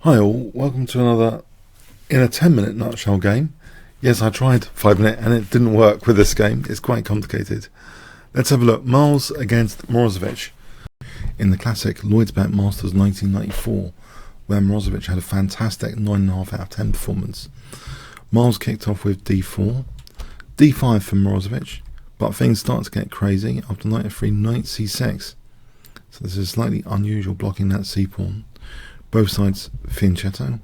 Hi all, welcome to another in a 10-minute nutshell game. Yes, I tried 5-minute and it didn't work with this game. It's quite complicated. Let's have a look. Miles against Morozevich in the classic Lloyds Bet Masters 1994, where Morozevich had a fantastic 9.5 out of 10 performance. Miles kicked off with d4, d5 for Morozevich, but things start to get crazy after knight f3, knight c6. So this is slightly unusual, blocking that c-pawn. Both sides fianchetto.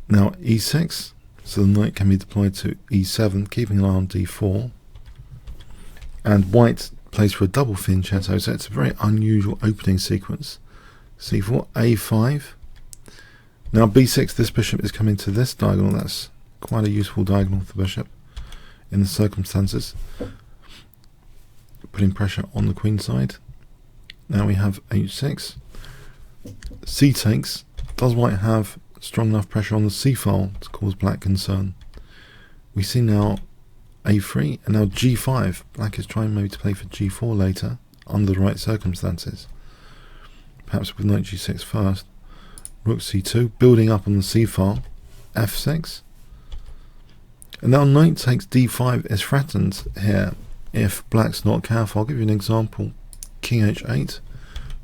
Now e6, so the knight can be deployed to e7, keeping an eye on d4. And white plays for a double fianchetto, so it's a very unusual opening sequence. c4, a5. Now b6, this bishop is coming to this diagonal. That's quite a useful diagonal for the bishop in the circumstances, putting pressure on the queen side. Now we have h6. C takes. Does white have strong enough pressure on the c file to cause black concern? We see now a3 and now g5. Black is trying maybe to play for g4 later under the right circumstances. Perhaps with knight g6 first. Rook c2, building up on the c file. f6. And now knight takes d5 is threatened here if black's not careful. I'll give you an example. King h8.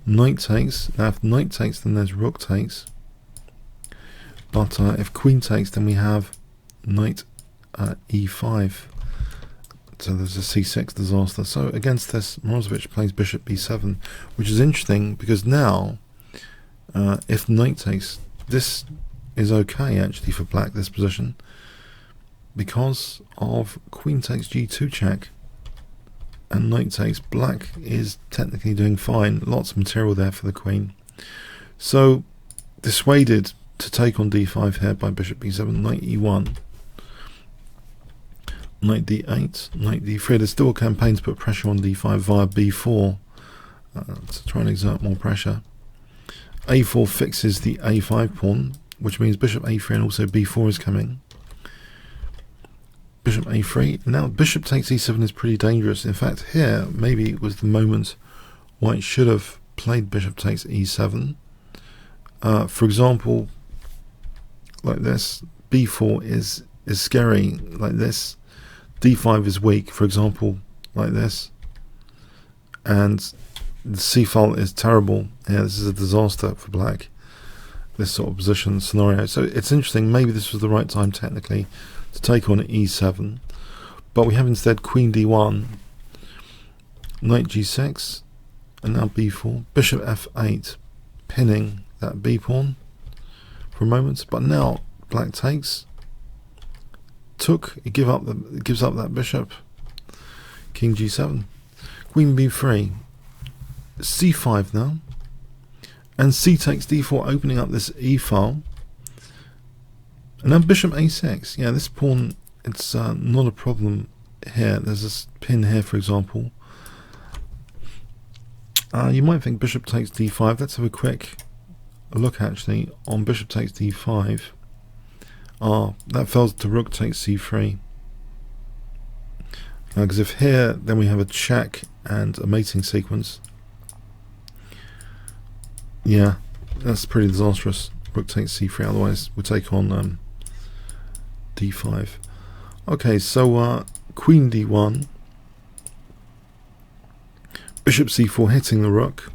Knight takes. Now if knight takes, then there's rook takes. But if queen takes, then we have knight e5. So there's a c6 disaster. So against this, Morozevich plays bishop b7, which is interesting because now, if knight takes, this is okay actually for black, this position, because of queen takes g2 check. And knight takes, black is technically doing fine. Lots of material there for the queen. So dissuaded to take on d5 here by bishop b7, knight e1, knight d8, knight d3. There's still a campaign to put pressure on d5 via b4 to try and exert more pressure. a4 fixes the a5 pawn, which means bishop a3 and also b4 is coming. Bishop a3. Now bishop takes e7 is pretty dangerous. In fact, here maybe it was the moment white should have played bishop takes e7. For example, like this, b4 is scary, like this. d5 is weak, for example, like this. And the c file is terrible. Yeah, this is a disaster for black, this sort of position scenario. So it's interesting, maybe this was the right time technically to take on e7, but we have instead queen d1, knight g6, and now b4, bishop f8, pinning that b pawn for a moment. But now black takes, took, it gives up that bishop, king g7, queen b3, c5 now, and c takes d4, opening up this e file. And now bishop a6. Yeah, this pawn, it's not a problem here. There's this pin here, for example. You might think bishop takes d5. Let's have a quick look actually on bishop takes d5. That fell to rook takes c3. Because if here, then we have a check and a mating sequence. Yeah, that's pretty disastrous. Rook takes c3, otherwise we'll take on d5. Okay, so queen d1, bishop c4 hitting the rook,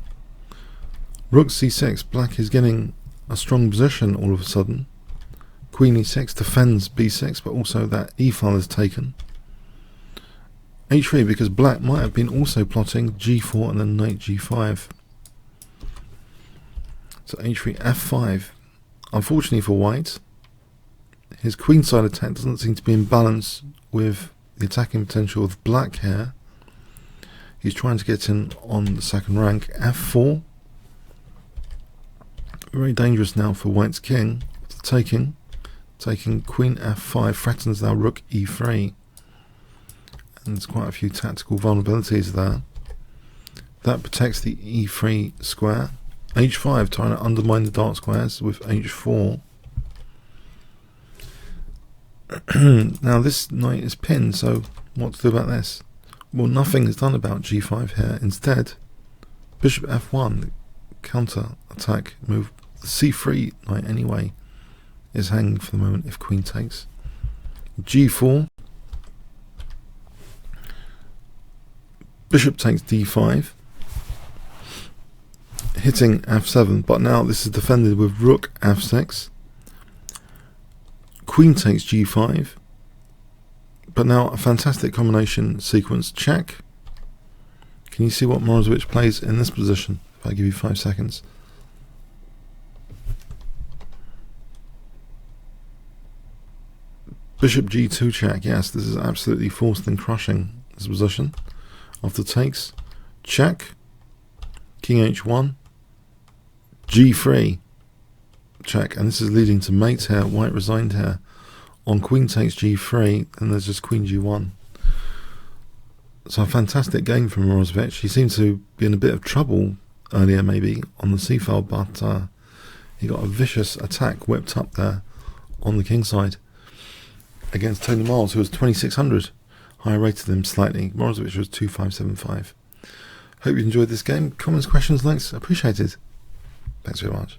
rook c6. Black is getting a strong position all of a sudden. Queen e6 defends b6, but also that e file is taken. h3, because black might have been also plotting g4 and then knight g5. So h3, f5. Unfortunately for white, his queenside attack doesn't seem to be in balance with the attacking potential of black here. He's trying to get in on the second rank. f4. Very dangerous now for white's king. Taking queen f5 threatens now rook e3. And there's quite a few tactical vulnerabilities there. That protects the e3 square. h5 trying to undermine the dark squares with h4. Now this knight is pinned, so what to do about this? Well, nothing is done about g5 here. Instead, bishop f1, counter attack move the c3 knight anyway is hanging for the moment if queen takes. g4, bishop takes d5, hitting f7, but now this is defended with rook f6. Queen takes g5, but now a fantastic combination sequence. Check. Can you see what Morozevich plays in this position? If I give you 5 seconds. Bishop g2 check. Yes, this is absolutely forced and crushing this position. After takes, check. King h1, g3, check, and this is leading to mate here. White resigned here. On queen takes g3, and there's just queen g1. So a fantastic game from Morozevich. He seemed to be in a bit of trouble earlier, maybe on the c file, but he got a vicious attack whipped up there on the king side against Tony Miles, who was 2600, higher rated than him slightly. Morozevich was 2575. Hope you enjoyed this game. Comments, questions, likes, appreciated. Thanks very much.